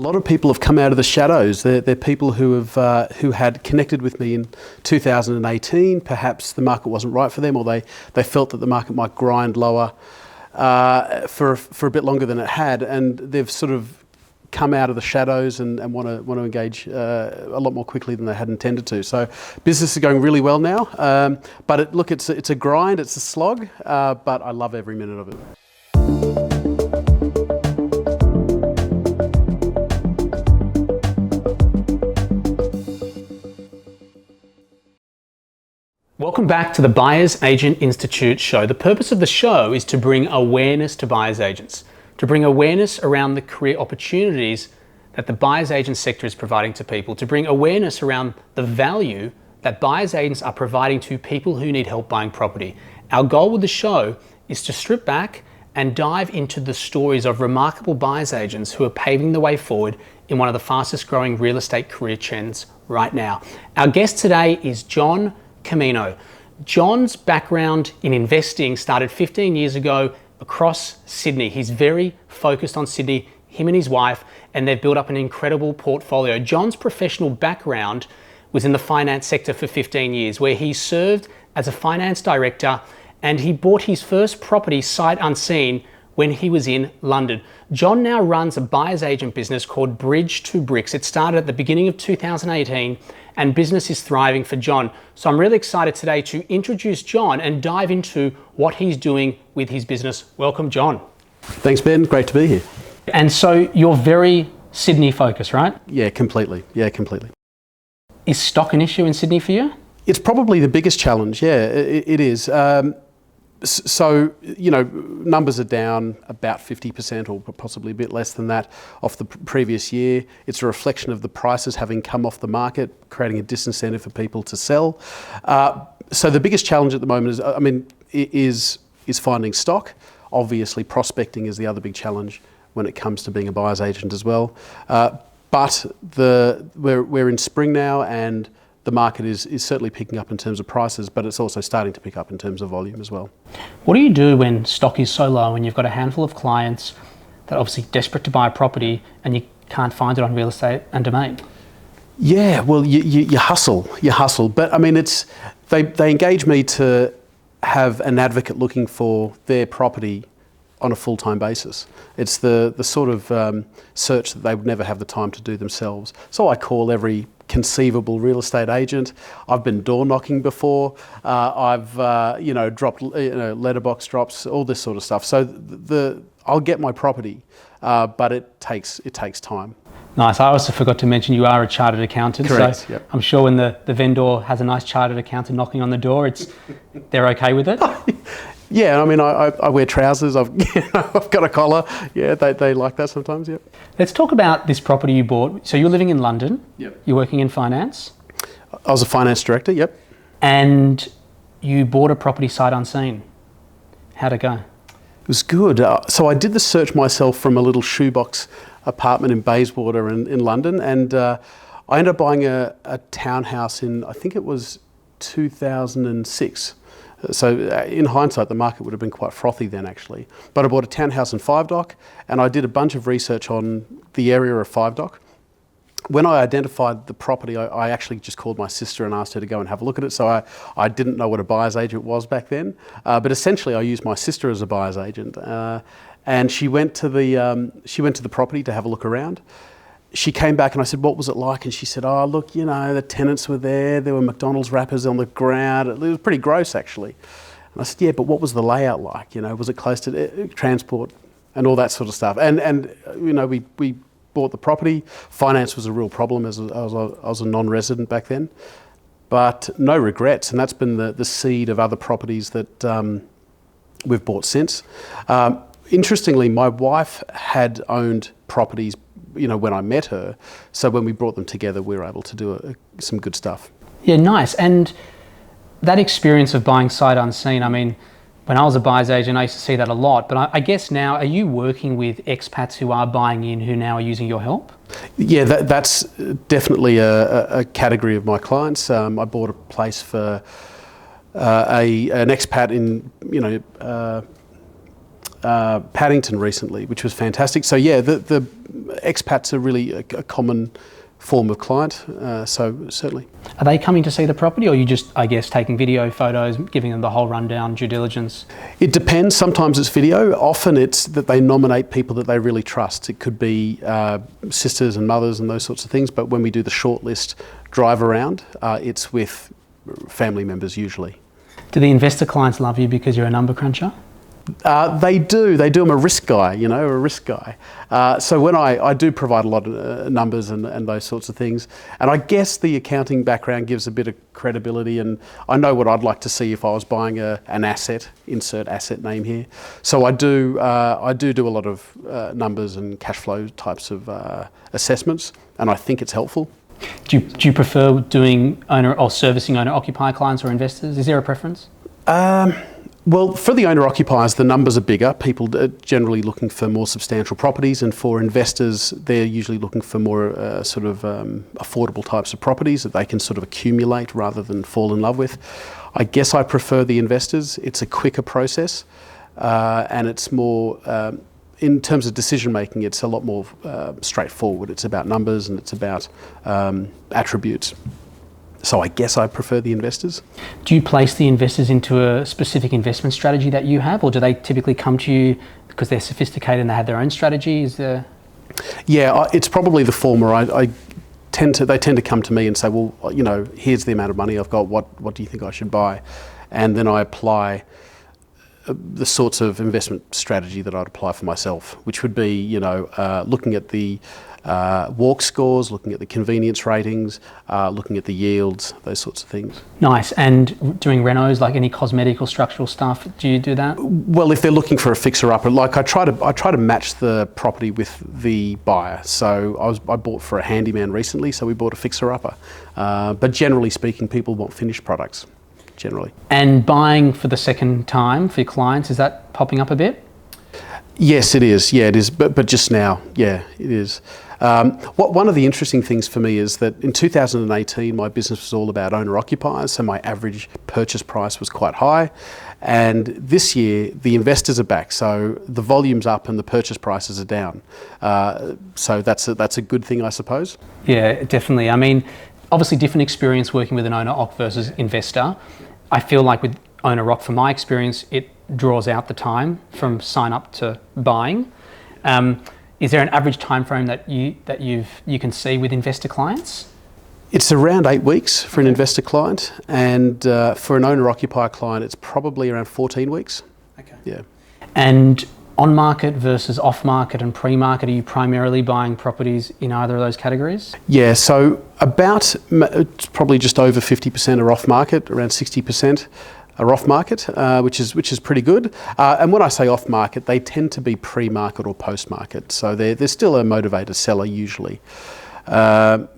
lot of people have come out of the shadows. They're people who had connected with me in 2018. Perhaps the market wasn't right for them, or they felt that the market might grind lower for a bit longer than it had, and they've sort of come out of the shadows and want to engage a lot more quickly than they had intended to. So business is going really well now, but it's a grind, it's a slog, but I love every minute of it. Welcome back to the Buyers Agent Institute show. The purpose of the show is to bring awareness to buyers agents, to bring awareness around the career opportunities that the buyers agent sector is providing to people, to bring awareness around the value that buyers agents are providing to people who need help buying property. Our goal with the show is to strip back and dive into the stories of remarkable buyers agents who are paving the way forward in one of the fastest growing real estate career trends right now. Our guest today is John Comino. John's background in investing started 15 years ago across Sydney. He's very focused on Sydney, him and his wife, and they've built up an incredible portfolio. John's professional background was in the finance sector for 15 years, where he served as a finance director, and he bought his first property sight unseen when he was in London. John now runs a buyer's agent business called Bridge to Bricks. It started at the beginning of 2018, and business is thriving for John. So I'm really excited today to introduce John and dive into what he's doing with his business. Welcome, John. Thanks, Ben. Great to be here. And so you're very Sydney focused, right? Yeah, completely. Is stock an issue in Sydney for you? It's probably the biggest challenge. Yeah, it is. So, numbers are down about 50% or possibly a bit less than that off the previous year. It's a reflection of the prices having come off the market, creating a disincentive for people to sell. So the biggest challenge at the moment is finding stock. Obviously, prospecting is the other big challenge when it comes to being a buyer's agent as well. But we're in spring now, and the market is certainly picking up in terms of prices, but it's also starting to pick up in terms of volume as well. What do you do when stock is so low and you've got a handful of clients that are obviously desperate to buy a property and you can't find it on Real Estate and Domain? Yeah, well, you hustle. But they engage me to have an advocate looking for their property on a full-time basis. It's the sort of search that they would never have the time to do themselves. So I call every conceivable real estate agent. I've been door knocking before. I've dropped letterbox drops, all this sort of stuff. So I'll get my property, but it takes time. Nice. I also forgot to mention you are a chartered accountant. Correct. So yep. I'm sure when the vendor has a nice chartered accountant knocking on the door, they're okay with it. Yeah, I wear trousers. I've got a collar. Yeah, they like that sometimes. Yep. Let's talk about this property you bought. So you're living in London. Yep. You're working in finance. I was a finance director. Yep. And you bought a property sight unseen. How'd it go? It was good. So I did the search myself from a little shoebox apartment in Bayswater in London, and I ended up buying a townhouse in, I think it was 2006. So in hindsight, the market would have been quite frothy then actually. But I bought a townhouse in Five Dock, and I did a bunch of research on the area of Five Dock. When I identified the property, I actually just called my sister and asked her to go and have a look at it. So I didn't know what a buyer's agent was back then. But essentially I used my sister as a buyer's agent. And she went to the property to have a look around. She came back and I said, what was it like? And she said, oh, look, the tenants were there. There were McDonald's wrappers on the ground. It was pretty gross, actually. And I said, yeah, but what was the layout like? Was it close to transport and all that sort of stuff? And we bought the property. Finance was a real problem as I was a non-resident back then. But no regrets. And that's been the seed of other properties that we've bought since. Interestingly, my wife had owned properties when I met her. So when we brought them together, we were able to do some good stuff. Yeah, nice. And that experience of buying sight unseen, when I was a buyer's agent, I used to see that a lot. But I guess now, are you working with expats who are buying in who now are using your help? Yeah, that's definitely a category of my clients. I bought a place for an expat in, Paddington recently, which was fantastic. So yeah, the expats are really a common form of client, so certainly. Are they coming to see the property, or are you just, I guess, taking video photos, giving them the whole rundown, due diligence? It depends. Sometimes it's video. Often it's that they nominate people that they really trust. It could be sisters and mothers and those sorts of things, but when we do the shortlist drive around, it's with family members usually. Do the investor clients love you because you're a number cruncher? They do. I'm a risk guy, a risk guy. So when I do provide a lot of numbers and those sorts of things, and I guess the accounting background gives a bit of credibility, and I know what I'd like to see if I was buying an asset, insert asset name here. So I do a lot of numbers and cash flow types of assessments, and I think it's helpful. Do you prefer doing owner or servicing owner-occupier clients or investors? Is there a preference? Well, for the owner-occupiers, the numbers are bigger. People are generally looking for more substantial properties, and for investors, they're usually looking for more affordable types of properties that they can sort of accumulate rather than fall in love with. I guess I prefer the investors. It's a quicker process, and it's more, in terms of decision making, it's a lot more straightforward. It's about numbers and it's about attributes. So I guess I prefer the investors. Do you place the investors into a specific investment strategy that you have, or do they typically come to you because they're sophisticated and they have their own strategies? Yeah, it's probably the former. They tend to come to me and say, well, here's the amount of money I've got. What do you think I should buy? And then I apply the sorts of investment strategy that I'd apply for myself, which would be, looking at the walk scores, looking at the convenience ratings, looking at the yields, those sorts of things. Nice. And doing renos, like any cosmetic or structural stuff, do you do that? Well, if they're looking for a fixer-upper, like I try to match the property with the buyer. So I bought for a handyman recently, so we bought a fixer-upper. But generally speaking, people want finished products, generally. And buying for the second time for your clients, is that popping up a bit? Yes, it is. Yeah, it is. But just now, yeah, it is. One of the interesting things for me is that in 2018, my business was all about owner-occupiers, so my average purchase price was quite high. And this year, the investors are back, so the volume's up and the purchase prices are down. So that's a good thing, I suppose. Yeah, definitely. I mean, obviously different experience working with an owner-occ versus investor. I feel like with owner-occ, from my experience, it draws out the time from sign up to buying. Is there an average time frame that you can see with investor clients? It's around 8 weeks for an investor client, and for an owner-occupier client, it's probably around 14 weeks. Okay. Yeah. And on market versus off market and pre-market, are you primarily buying properties in either of those categories? Yeah. So it's probably just over 50% are off market, around 60%. Are off market, which is pretty good. And when I say off market, they tend to be pre-market or post-market. So they're still a motivated seller usually. And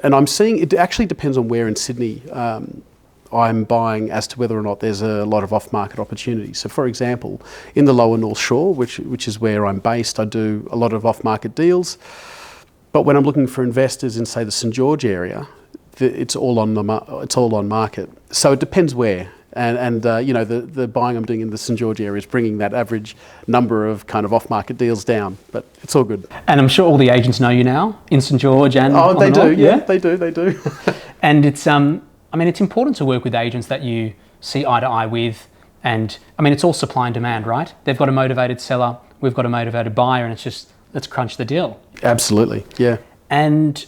I'm seeing it actually depends on where in Sydney I'm buying as to whether or not there's a lot of off-market opportunities. So for example, in the lower North Shore, which is where I'm based, I do a lot of off-market deals. But when I'm looking for investors in, say, the St George area, it's all on market. So it depends where, and the buying I'm doing in the St George area is bringing that average number of kind of off-market deals down, but it's all good. And I'm sure all the agents know you now in St George and they do, yeah, they do. And it's it's important to work with agents that you see eye to eye with, and it's all supply and demand, right? They've got a motivated seller, we've got a motivated buyer, and it's just let's crunch the deal. Absolutely, yeah. And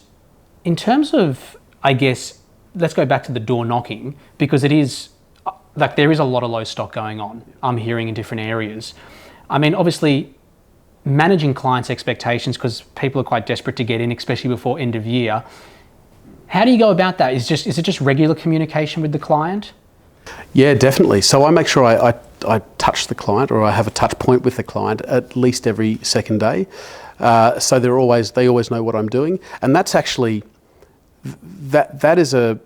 in terms of, I guess, let's go back to the door knocking, because it is, like, there is a lot of low stock going on, I'm hearing in different areas. Obviously, managing clients' expectations, because people are quite desperate to get in, especially before end of year. How do you go about that? Is it just regular communication with the client? Yeah, definitely. So I make sure I touch the client, or I have a touch point with the client at least every second day. So they always know what I'm doing. And that's actually... That is a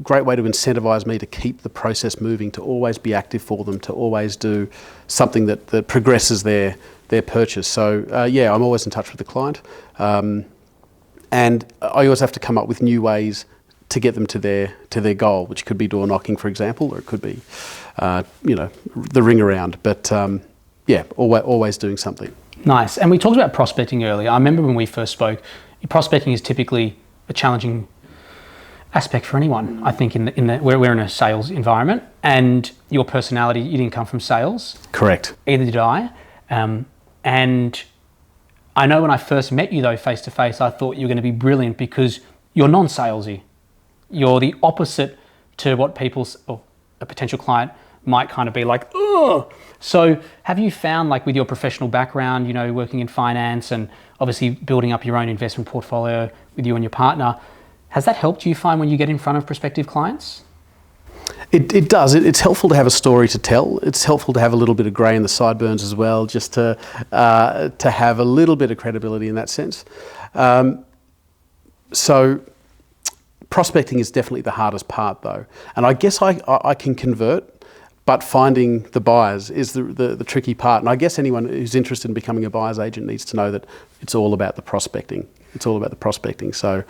great way to incentivize me to keep the process moving, to always be active for them, to always do something that progresses their purchase. So I'm always in touch with the client, and I always have to come up with new ways to get them to their goal, which could be door knocking, for example, or it could be the ring around. But yeah, always doing something. Nice. And we talked about prospecting earlier. I remember when we first spoke, prospecting is typically a challenging aspect for anyone. I think we're in a sales environment, and your personality, you didn't come from sales. Correct. Either did I. And I know when I first met you though, face to face, I thought you were going to be brilliant because you're non-salesy. You're the opposite to what people or a potential client might kind of be like, ugh. So have you found, like, with your professional background, you know, working in finance and obviously building up your own investment portfolio with you and your partner, has that helped you find when you get in front of prospective clients? It does. It's helpful to have a story to tell. It's helpful to have a little bit of grey in the sideburns as well, just to have a little bit of credibility in that sense. So prospecting is definitely the hardest part, though. And I guess I can convert, but finding the buyers is the tricky part. And I guess anyone who's interested in becoming a buyer's agent needs to know that it's all about the prospecting. It's all about the prospecting. So,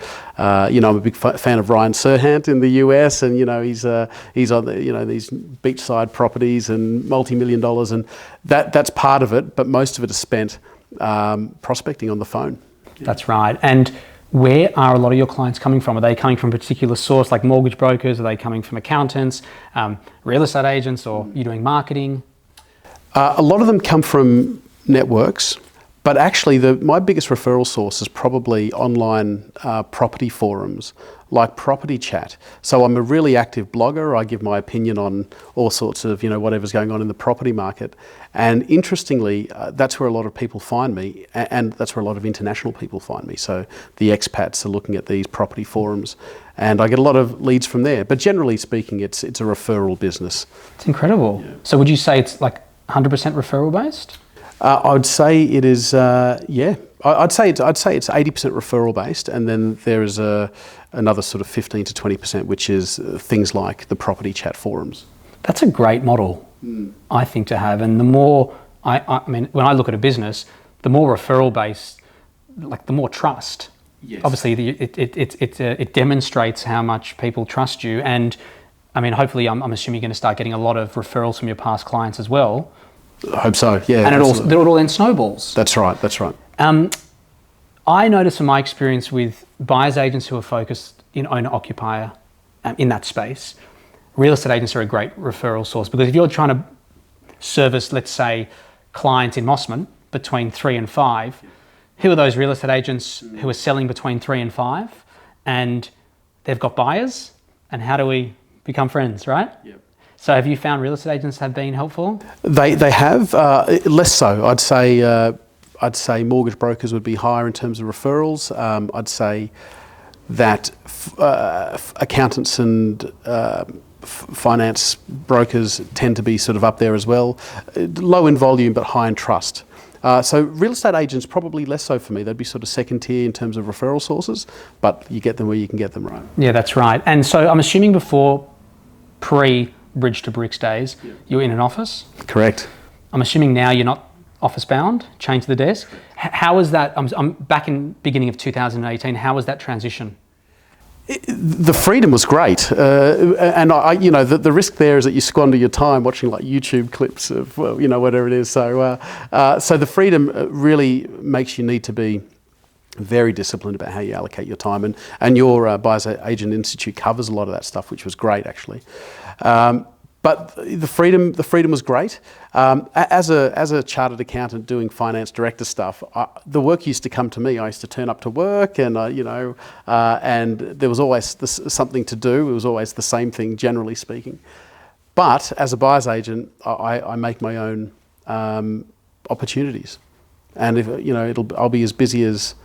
you know, I'm a big fan of Ryan Serhant in the US, and you know he's on these beachside properties and multi-million dollars, and that's part of it. But most of it is spent prospecting on the phone. That's right. And where are a lot of your clients coming from? Are they coming from a particular source, like mortgage brokers? Are they coming from accountants, real estate agents, or are you doing marketing? A lot of them come from networks. But actually, my biggest referral source is probably online property forums like Property Chat. So I'm a really active blogger. I give my opinion on all sorts of, whatever's going on in the property market. And interestingly, that's where a lot of people find me, and that's where a lot of international people find me. So the expats are looking at these property forums, and I get a lot of leads from there. But generally speaking, it's a referral business. It's incredible. Yeah. So would you say it's like 100% referral based? I'd say it is. I'd say it's 80% referral based, and then there is another sort of 15 to 20%, which is things like the Property Chat forums. That's a great model, I think, to have. And the more I mean, when I look at a business, the more referral based, like the more trust. Yes. Obviously, it demonstrates how much people trust you, and I mean, hopefully, I'm assuming you're going to start getting a lot of referrals from your past clients as well. I hope so, yeah. And it all then snowballs. That's right. I notice from my experience with buyer's agents who are focused in owner-occupier in that space, real estate agents are a great referral source, because if you're trying to service, let's say, clients in Mossman between 3 and 5, who are those real estate agents who are selling between 3 and 5, and they've got buyers, and how do we become friends, right? Yep. So have you found real estate agents have been helpful? They have, less so. I'd say mortgage brokers would be higher in terms of referrals. I'd say that accountants and finance brokers tend to be sort of up there as well. Low in volume but high in trust. So real estate agents probably less so for me. They'd be sort of second tier in terms of referral sources, but you get them where you can get them, right? Yeah, that's right. And so I'm assuming before Bridge to Bricks days, you were in an office? Correct. I'm assuming now you're not office bound, chained to the desk. How was that? I'm back in beginning of 2018. How was that transition? The freedom was great, and the risk there is that you squander your time watching like YouTube clips of whatever it is. So the freedom really makes you need to be very disciplined about how you allocate your time, and your Buyer's Agent Institute covers a lot of that stuff, which was great actually. But the freedom was great. As a chartered accountant doing finance director stuff, the work used to come to me. I used to turn up to work, and and there was always something to do. It was always the same thing, generally speaking. But as a buyer's agent, I make my own opportunities, and if I'll be as busy as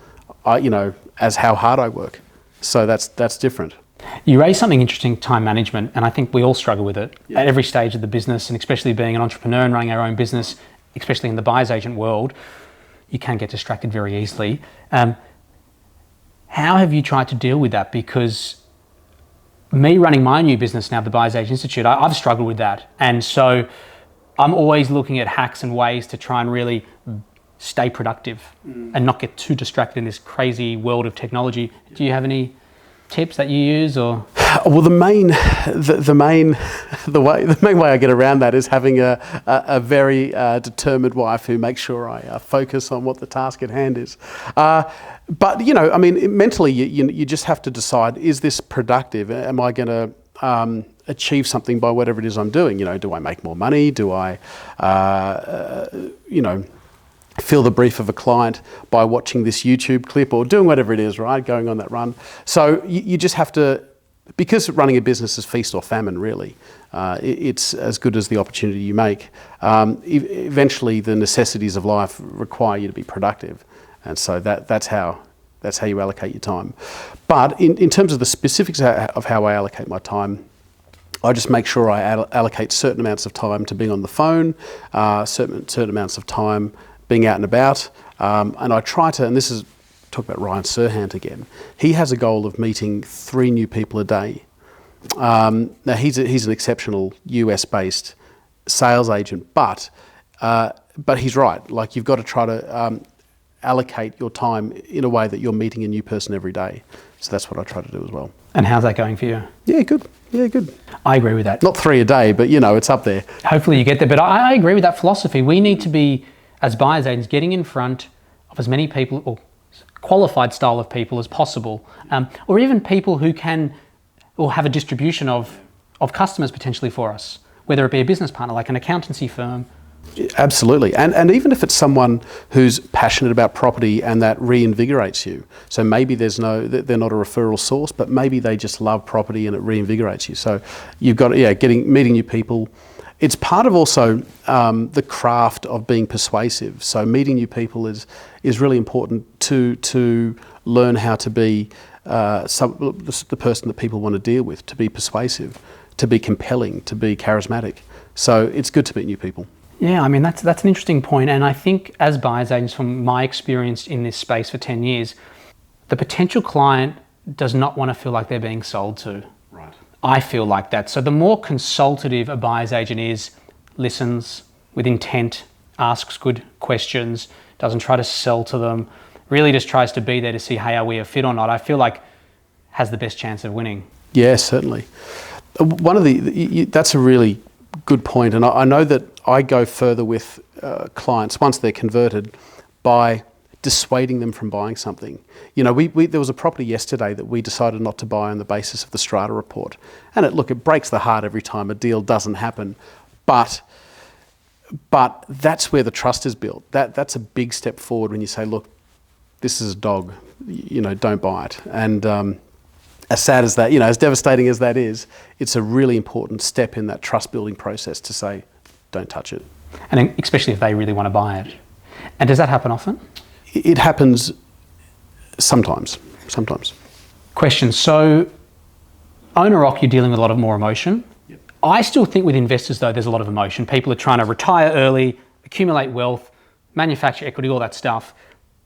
as how hard I work. So that's different. You raised something interesting, time management, and I think we all struggle with it at every stage of the business, and especially being an entrepreneur and running our own business, especially in the buyer's agent world, you can get distracted very easily. How have you tried to deal with that? Because me running my new business now, the Buyer's Agent Institute, I've struggled with that. And so I'm always looking at hacks and ways to try and really stay productive and not get too distracted in this crazy world of technology. Do you have any tips that you use, or? Well, the main way I get around that is having a very determined wife who makes sure I focus on what the task at hand is. But mentally, you just have to decide: is this productive? Am I going to achieve something by whatever it is I'm doing? Do I make more money? Do I, fill the brief of a client by watching this YouTube clip or doing whatever it is, right? Going on that run. So you just have to, because running a business is feast or famine, really. It's as good as the opportunity you make. Eventually, the necessities of life require you to be productive, and so that's how you allocate your time. But in terms of the specifics of how I allocate my time, I just make sure I allocate certain amounts of time to being on the phone, certain amounts of time being out and about, and I try to, and this is, talk about Ryan Serhant again, he has a goal of meeting 3 new people a day. Now he's an exceptional US-based sales agent, but he's right, like you've got to try to allocate your time in a way that you're meeting a new person every day. So that's what I try to do as well. And how's that going for you? Yeah, good. Yeah, good. I agree with that. Not 3 a day, but it's up there. Hopefully you get there, but I agree with that philosophy. We need to be, as buyer's agents, getting in front of as many people, or qualified style of people as possible, or even people who can, or have a distribution of customers potentially for us, whether it be a business partner, like an accountancy firm. Absolutely, and even if it's someone who's passionate about property and that reinvigorates you. So maybe they're not a referral source, but maybe they just love property and it reinvigorates you. So you've got meeting new people. It's part of also the craft of being persuasive. So meeting new people is really important to learn how to be the person that people want to deal with, to be persuasive, to be compelling, to be charismatic. So it's good to meet new people. Yeah, I mean, that's an interesting point. And I think as buyer's agents, from my experience in this space for 10 years, the potential client does not want to feel like they're being sold to. Right. I feel like that. So the more consultative a buyer's agent is, listens with intent, asks good questions, doesn't try to sell to them, really just tries to be there to see, hey, are we a fit or not, I feel like has the best chance of winning. Yeah, certainly. That's a really good point. And I know that I go further with clients once they're converted by dissuading them from buying something. There was a property yesterday that we decided not to buy on the basis of the strata report. And it breaks the heart every time a deal doesn't happen. But that's where the trust is built. That's a big step forward when you say, look, this is a dog, don't buy it. And as sad as that, as devastating as that is, it's a really important step in that trust building process to say, don't touch it. And especially if they really want to buy it. And does that happen often? It happens sometimes. Question. So owner-occ, you're dealing with a lot of more emotion. Yep. I still think with investors, though, there's a lot of emotion. People are trying to retire early, accumulate wealth, manufacture equity, all that stuff.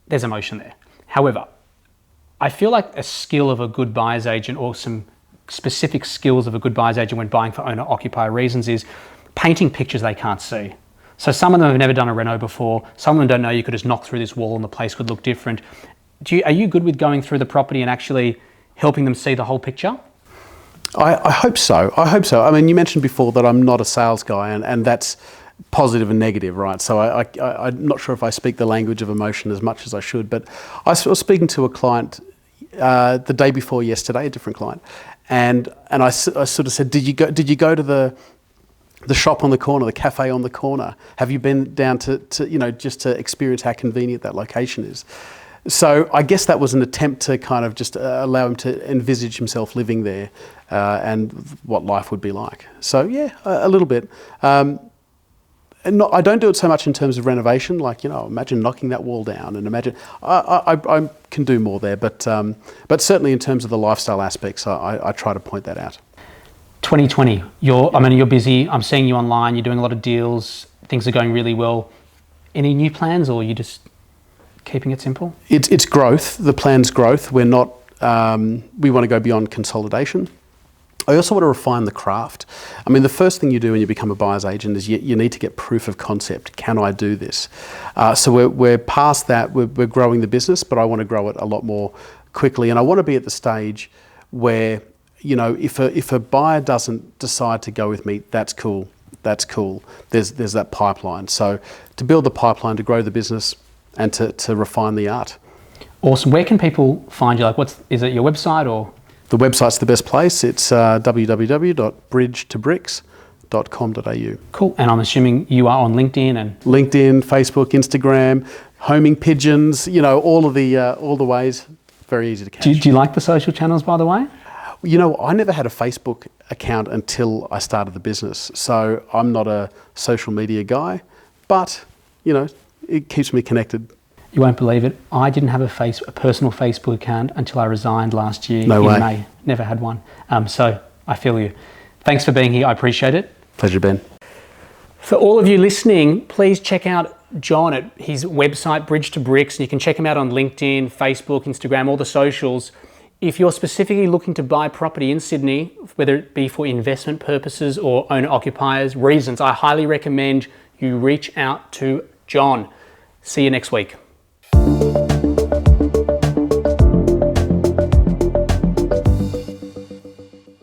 There's emotion there. However, I feel like a skill of a good buyer's agent, or some specific skills of a good buyer's agent when buying for owner-occupier reasons, is painting pictures they can't see. So some of them have never done a reno before. Some of them don't know you could just knock through this wall and the place could look different. Are you good with going through the property and actually helping them see the whole picture? I hope so. I mean, you mentioned before that I'm not a sales guy, and that's positive and negative, right? So I'm not sure if I speak the language of emotion as much as I should, but I was speaking to a client the day before yesterday, a different client, and I sort of said, did you go to the shop on the corner, the cafe on the corner? Have you been down to just to experience how convenient that location is? So I guess that was an attempt to kind of just allow him to envisage himself living there and what life would be like. So yeah, a little bit. And I don't do it so much in terms of renovation, like, imagine knocking that wall down, and imagine, I can do more there, but certainly in terms of the lifestyle aspects, I try to point that out. 2020, you're busy, I'm seeing you online, you're doing a lot of deals, things are going really well. Any new plans, or are you just keeping it simple? It's growth, the plan's growth. We're not, we want to go beyond consolidation. I also want to refine the craft. I mean, the first thing you do when you become a buyer's agent is you need to get proof of concept. Can I do this? So we're past that. We're growing the business, but I want to grow it a lot more quickly. And I want to be at the stage where, you know, if a buyer doesn't decide to go with me, that's cool. That's cool. There's that pipeline. So to build the pipeline, to grow the business, and to refine the art. Awesome. Where can people find you? Like, is it your website or? The website's the best place. It's www.bridgetobricks.com.au. Cool. And I'm assuming you are on LinkedIn and? LinkedIn, Facebook, Instagram, homing pigeons, you know, all the ways. Very easy to catch. Do you like the social channels, by the way? You know, I never had a Facebook account until I started the business. So I'm not a social media guy, but, you know, it keeps me connected. You won't believe it. I didn't have a personal Facebook account until I resigned last year in May. Never had one. So I feel you. Thanks for being here. I appreciate it. Pleasure, Ben. For all of you listening, please check out John at his website, Bridge to Bricks. And you can check him out on LinkedIn, Facebook, Instagram, all the socials. If you're specifically looking to buy property in Sydney, whether it be for investment purposes or owner-occupiers reasons, I highly recommend you reach out to John. See you next week.